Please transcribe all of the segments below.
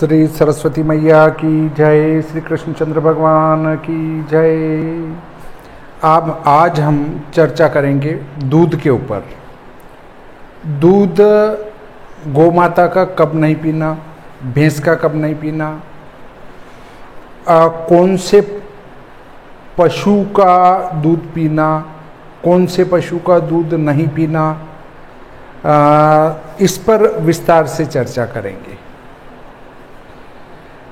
श्री सरस्वती मैया की जय, श्री कृष्णचंद्र भगवान की जय। अब आज हम चर्चा करेंगे दूध के ऊपर। दूध गौ माता का कब नहीं पीना, भैंस का कब नहीं पीना, कौन से पशु का दूध पीना, कौन से पशु का दूध नहीं पीना, इस पर विस्तार से चर्चा करेंगे।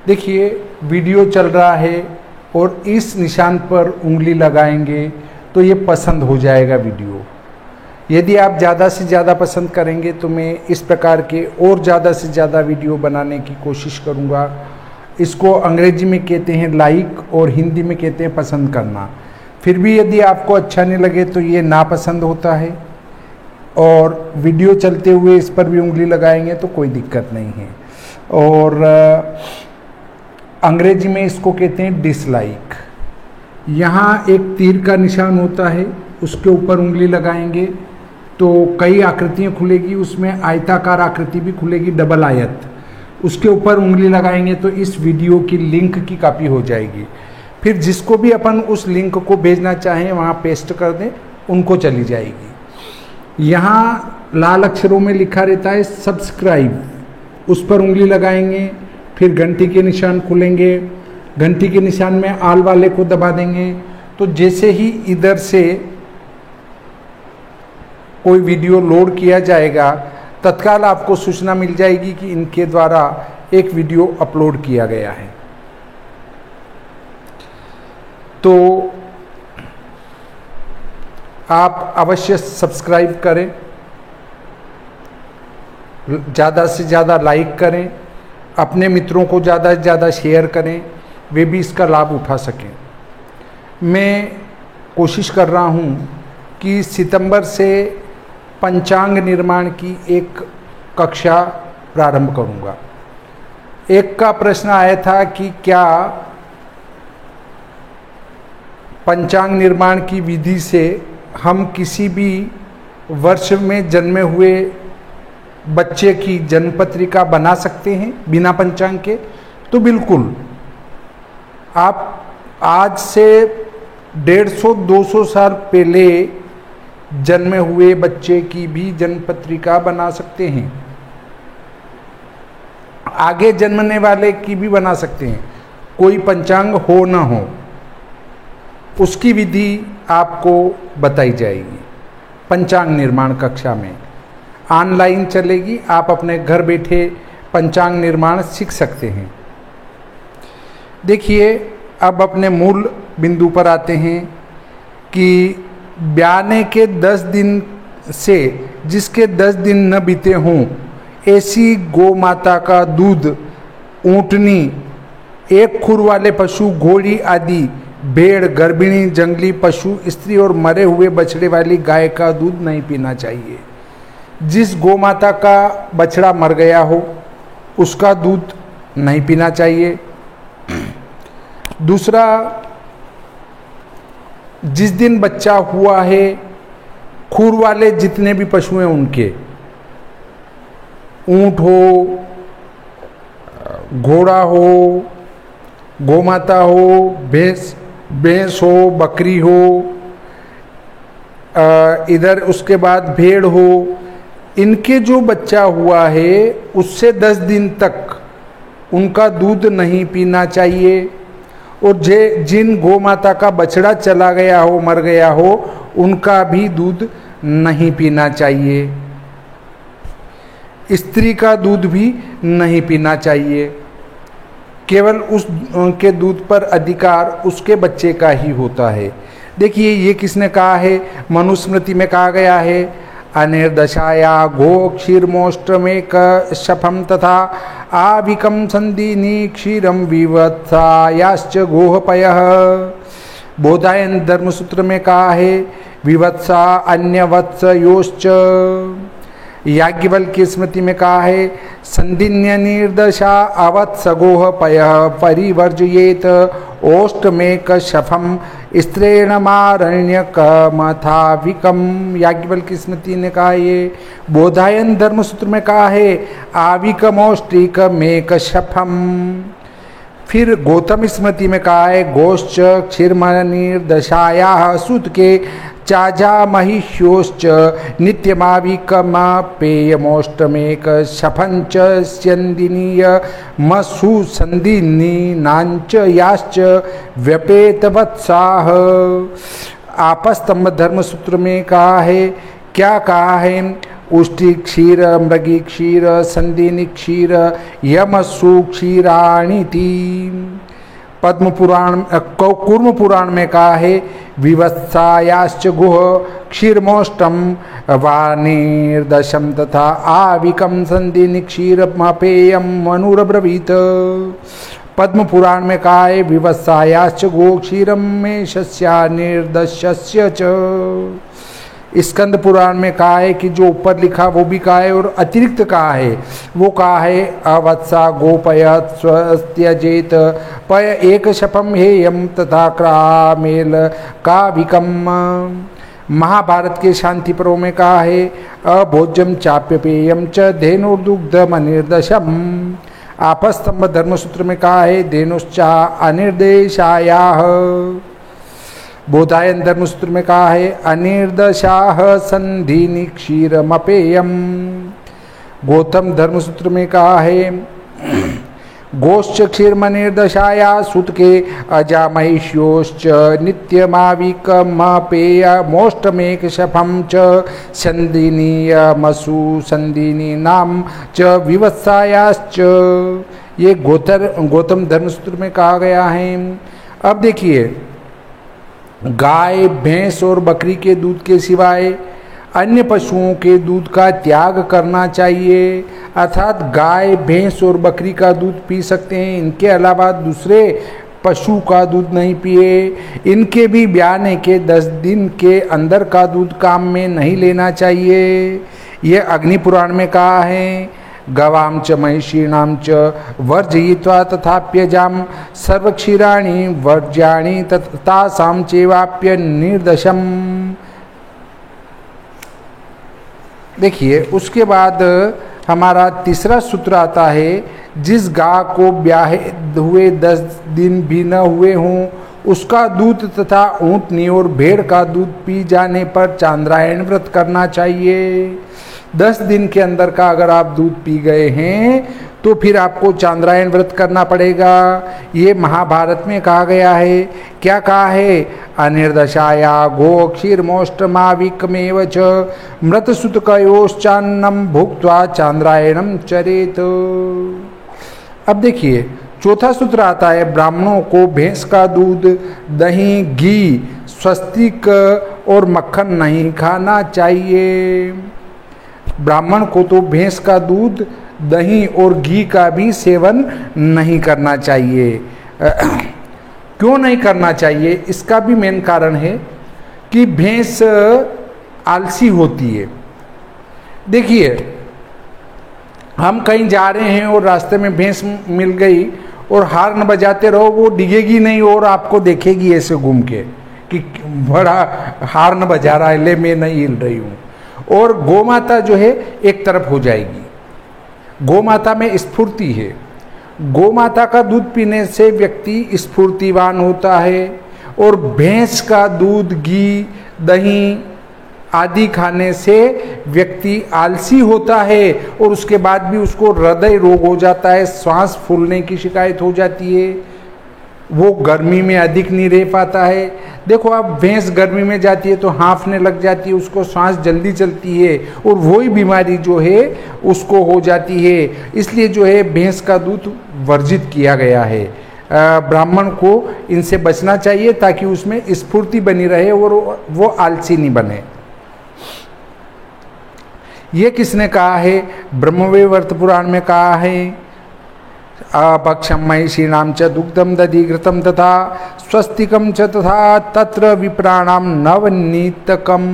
देखिए, वीडियो चल रहा है और इस निशान पर उंगली लगाएंगे तो ये पसंद हो जाएगा वीडियो। यदि आप ज़्यादा से ज़्यादा पसंद करेंगे तो मैं इस प्रकार के और ज़्यादा से ज़्यादा वीडियो बनाने की कोशिश करूँगा। इसको अंग्रेजी में कहते हैं लाइक और हिंदी में कहते हैं पसंद करना। फिर भी यदि आपको अच्छा नहीं लगे तो ये नापसंद होता है, और वीडियो चलते हुए इस पर भी उंगली लगाएंगे तो कोई दिक्कत नहीं है। और अंग्रेजी में इसको कहते हैं डिसलाइक। यहाँ एक तीर का निशान होता है, उसके ऊपर उंगली लगाएंगे तो कई आकृतियाँ खुलेगी, उसमें आयताकार आकृति भी खुलेगी, डबल आयत। उसके ऊपर उंगली लगाएंगे तो इस वीडियो की लिंक की कॉपी हो जाएगी। फिर जिसको भी अपन उस लिंक को भेजना चाहें वहाँ पेस्ट कर दें, उनको चली जाएगी। यहाँ लाल अक्षरों में लिखा रहता है सब्सक्राइब, उस पर उंगली लगाएंगे, फिर घंटी के निशान खुलेंगे, घंटी के निशान में आल वाले को दबा देंगे तो जैसे ही इधर से कोई वीडियो लोड किया जाएगा तत्काल आपको सूचना मिल जाएगी कि इनके द्वारा एक वीडियो अपलोड किया गया है। तो आप अवश्य सब्सक्राइब करें, ज़्यादा से ज़्यादा लाइक करें, अपने मित्रों को ज़्यादा से ज़्यादा शेयर करें, वे भी इसका लाभ उठा सकें। मैं कोशिश कर रहा हूँ कि सितंबर से पंचांग निर्माण की एक कक्षा प्रारंभ करूँगा। एक का प्रश्न आया था कि क्या पंचांग निर्माण की विधि से हम किसी भी वर्ष में जन्मे हुए बच्चे की जन्मपत्रिका बना सकते हैं बिना पंचांग के? तो बिल्कुल, आप आज से 150-200 साल पहले जन्मे हुए बच्चे की भी जन्मपत्रिका बना सकते हैं, आगे जन्मने वाले की भी बना सकते हैं, कोई पंचांग हो ना हो। उसकी विधि आपको बताई जाएगी पंचांग निर्माण कक्षा में, ऑनलाइन चलेगी। आप अपने घर बैठे पंचांग निर्माण सीख सकते हैं। देखिए, अब अपने मूल बिंदु पर आते हैं कि ब्याने के 10 दिन से जिसके 10 दिन न बीते हों, ऐसी गौ माता का दूध ऊँटनी, एक खुर वाले पशु, घोड़ी आदि, भेड़, गर्भिणी, जंगली पशु, स्त्री और मरे हुए बछड़े वाली गाय का दूध नहीं पीना चाहिए। जिस गौ माता का बछड़ा मर गया हो उसका दूध नहीं पीना चाहिए। दूसरा, जिस दिन बच्चा हुआ है, खुर वाले जितने भी पशु हैं उनके, ऊंट हो, घोड़ा हो, गौ माता हो, भैंस हो, बकरी हो, इधर उसके बाद भेड़ हो, इनके जो बच्चा हुआ है उससे 10 दिन तक उनका दूध नहीं पीना चाहिए। और जिन गौ माता का बछड़ा चला गया हो, मर गया हो, उनका भी दूध नहीं पीना चाहिए। स्त्री का दूध भी नहीं पीना चाहिए। केवल उसके दूध पर अधिकार उसके बच्चे का ही होता है। देखिए, ये किसने कहा है? मनुस्मृति में कहा गया है, अनिर्दशाया गो क्षीरमोष्टमेक शफम तथा आभिकम संदीनी क्षीरम विवत्सायाश्च गोहपयः। बोधायन धर्मसूत्र में कहा है विवत्सा अन्यवत्सयोश्च। याज्ञवल्क्य स्मृति में कहा है संदिन्य निर्दशा अवत्स गोहपयः परिवर्जयेत ओष्टमेक शफम स्त्रेणमारण्यकमथाविकम। याज्ञवल्क्य की स्मृति ने कहा ये। बोधायन धर्म सूत्र में कहा है आविकमोष्टिकमेक शफम। फिर गौतम स्मृति में कहा है गोश्च क्षीरमनिर्दशाया सुत के चाजा महिष्योश्च नित्यमाविकमापेयमोष्टमेक शफंच स्यंदिनीय मसु संदिनी नांच याश्च व्यपेतवत्साह। आपस्तंभ धर्म सूत्र में कहा है, क्या कहा है? उष्टि क्षीर मृगी क्षीर संदिनी क्षीर यमसु क्षीराणीति। पद्म पुराण कूर्म पुराण में कहा है विवत्सायाश्च गुह क्षीरमोष्टम वानिर्दशम तथा आविकम संदिनी क्षीरमपेयम मनुरब्रवीत। पद्म पुराण में कहा है विवत्सायाश्च गो क्षीरम में शस्या निर्दश्य च। स्कंद पुराण में कहा है कि जो ऊपर लिखा वो भी कहा है और अतिरिक्त कहा है वो कहा है अवत्सा गोपयत स्वस्त्यजेत पय एक शपम हेयम तथा क्रामेल काविकम। महाभारत के शांति पर्व में कहा है अभोज्यम चाप्यपेयम च धेनुर्दुग्धम अनिर्दशम। आपस्तंभ धर्मसूत्र में कहा है धेनुश्चा अनिर्देशायाः। बोधायन धर्मसूत्र में कहा है अनिर्दशाह संधिनी क्षीरमपेयम। गौतम धर्मसूत्र में कहा है गोश्च क्षीरमनिर्दशाया सुत के अजामहिष्योश्च नित्यमाविकमपेय मोष्टमेक शफम च संदिनीय मसु संदिनी नाम च विवत्सायाश्च। ये गौतम धर्मसूत्र में कहा गया है। अब देखिए गाय भैंस और बकरी के दूध के सिवाय अन्य पशुओं के दूध का त्याग करना चाहिए। अर्थात गाय भैंस और बकरी का दूध पी सकते हैं, इनके अलावा दूसरे पशु का दूध नहीं पिए। इनके भी ब्याने के 10 दिन के अंदर का दूध काम में नहीं लेना चाहिए। ये अग्नि पुराण में कहा है गवाम च महिषीणाम च वर्जयित्वा तथाप्यजाम सर्वक्षीराणि वर्ज्याणि तासाम चेवाप्य निर्दशम। देखिए उसके बाद हमारा तीसरा सूत्र आता है जिस गाय को ब्याहे हुए 10 दिन भी न हुए हों उसका दूध तथा ऊँटनी और भेड़ का दूध पी जाने पर चांद्रायण व्रत करना चाहिए। 10 दिन के अंदर का अगर आप दूध पी गए हैं तो फिर आपको चांद्रायण व्रत करना पड़ेगा। ये महाभारत में कहा गया है। क्या कहा है? अनिर्दशाया गो क्षीरमोष्टमाविकमेव च मृतसुतकयोश्चान्नम भुक्त्वा चांद्रायणम चरेत। अब देखिए चौथा सूत्र आता है ब्राह्मणों को भैंस का दूध दही घी स्वस्तिक और मक्खन नहीं खाना चाहिए। ब्राह्मण को तो भैंस का दूध दही और घी का भी सेवन नहीं करना चाहिए। क्यों नहीं करना चाहिए? इसका भी मेन कारण है कि भैंस आलसी होती है। देखिए हम कहीं जा रहे हैं और रास्ते में भैंस मिल गई और हार्न बजाते रहो, वो डिगेगी नहीं और आपको देखेगी ऐसे घूम के कि बड़ा हार्न बजा रहा है, ले मैं नहीं हिल रही हूँ। और गोमाता जो है एक तरफ हो जाएगी। गोमाता में स्फूर्ति है। गोमाता का दूध पीने से व्यक्ति स्फूर्तिवान होता है और भैंस का दूध घी दही आदि खाने से व्यक्ति आलसी होता है और उसके बाद भी उसको हृदय रोग हो जाता है, सांस फूलने की शिकायत हो जाती है, वो गर्मी में अधिक नहीं रह पाता है। देखो आप भैंस गर्मी में जाती है तो हाँफने लग जाती है, उसको सांस जल्दी चलती है और वही बीमारी जो है उसको हो जाती है। इसलिए जो है भैंस का दूध वर्जित किया गया है। ब्राह्मण को इनसे बचना चाहिए ताकि उसमें स्फूर्ति बनी रहे और वो आलसी नहीं बने। ये किसने कहा है? ब्रह्मवैवर्त पुराण में कहा है अपक्षम महिषीणाम च दुग्धम दधि घृतम तथा स्वस्तिकम च तथा तत्र विप्राणाम नवनीतकम।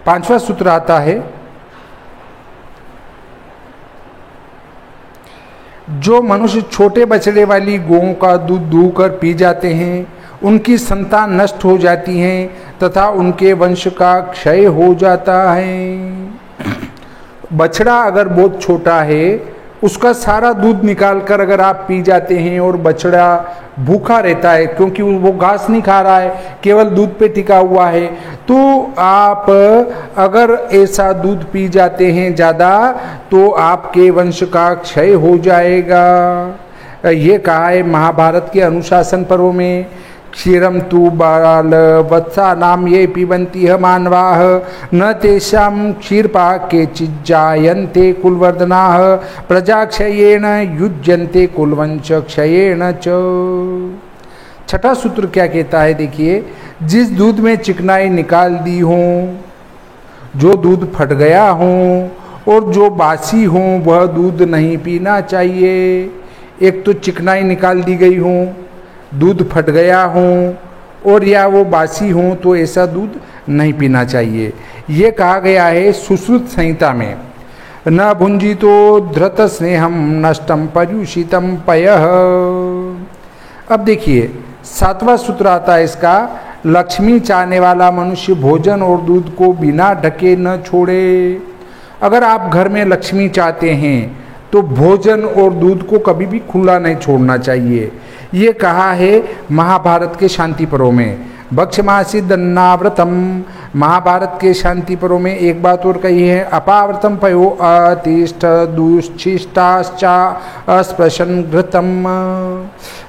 पांचवा सूत्र आता है जो मनुष्य छोटे बछड़े वाली गौं का दूध दूहकर पी जाते हैं, उनकी संतान नष्ट हो जाती हैं तथा उनके वंश का क्षय हो जाता है। बछड़ा अगर बहुत छोटा है, उसका सारा दूध निकालकर अगर आप पी जाते हैं और बछड़ा भूखा रहता है क्योंकि वो घास नहीं खा रहा है, केवल दूध पे टिका हुआ है, तो आप अगर ऐसा दूध पी जाते हैं ज़्यादा तो आपके वंश का क्षय हो जाएगा। ये कहा है महाभारत के अनुशासन पर्व में। क्षीरम तु बाल वत्सा नाम ये पिबंती मानवाह न तेषाम क्षीरपा के चिज्जायन्ते कुलवर्धनाः प्रजाक्षयेण युज्यन्ते कुलवंश क्षयेण च। छठा सूत्र क्या कहता है, देखिए, जिस दूध में चिकनाई निकाल दी हो, जो दूध फट गया हो और जो बासी हो वह दूध नहीं पीना चाहिए। एक तो चिकनाई निकाल दी गई हो, दूध फट गया हो और या वो बासी हो तो ऐसा दूध नहीं पीना चाहिए। ये कहा गया है सुश्रुत संहिता में। न भुंजितो धृत स्नेहम नष्टम पर्युषितम पयः। अब देखिए 7वां सूत्र आता है इसका, लक्ष्मी चाहने वाला मनुष्य भोजन और दूध को बिना ढके न छोड़े। अगर आप घर में लक्ष्मी चाहते हैं तो भोजन और दूध को कभी भी खुला नहीं छोड़ना चाहिए। ये कहा है महाभारत के शांति पर्व में। भक्षमासी दन्नाव्रतम। महाभारत के शांति पर्व में एक बात और कही है, अपाव्रतम पयो अतिष्ठ दुश्चिष्टाश्चा अस्पृशन घृतम।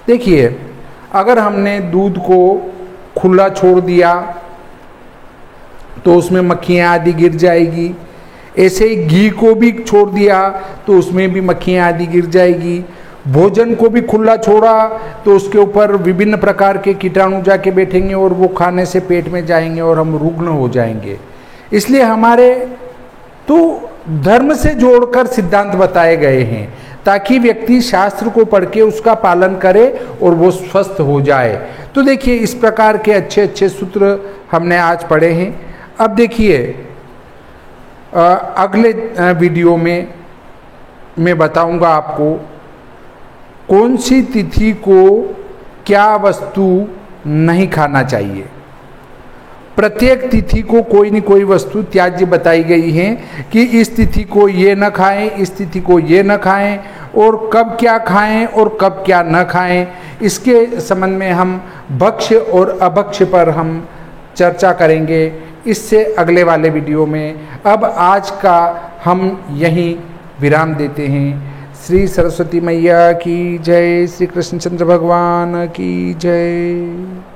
देखिए, अगर हमने दूध को खुला छोड़ दिया तो उसमें मक्खियाँ आदि गिर जाएगी। ऐसे ही घी को भी छोड़ दिया तो उसमें भी मक्खियाँ आदि गिर जाएगी। भोजन को भी खुला छोड़ा तो उसके ऊपर विभिन्न प्रकार के कीटाणु जाके बैठेंगे और वो खाने से पेट में जाएंगे और हम रुग्ण हो जाएंगे। इसलिए हमारे तो धर्म से जोड़कर सिद्धांत बताए गए हैं ताकि व्यक्ति शास्त्र को पढ़ के उसका पालन करे और वो स्वस्थ हो जाए। तो देखिए, इस प्रकार के अच्छे अच्छे सूत्र हमने आज पढ़े हैं। अब देखिए अगले वीडियो में मैं बताऊंगा आपको कौन सी तिथि को क्या वस्तु नहीं खाना चाहिए। प्रत्येक तिथि को कोई न कोई वस्तु त्याज्य बताई गई है कि इस तिथि को ये न खाएं, इस तिथि को ये न खाएं, और कब क्या खाएं और कब क्या न खाएं। इसके संबंध में हम भक्ष्य और अभक्ष्य पर हम चर्चा करेंगे इससे अगले वाले वीडियो में। अब आज का हम यहीं विराम देते हैं। श्री सरस्वती मैया की जय, श्री कृष्णचंद्र भगवान की जय।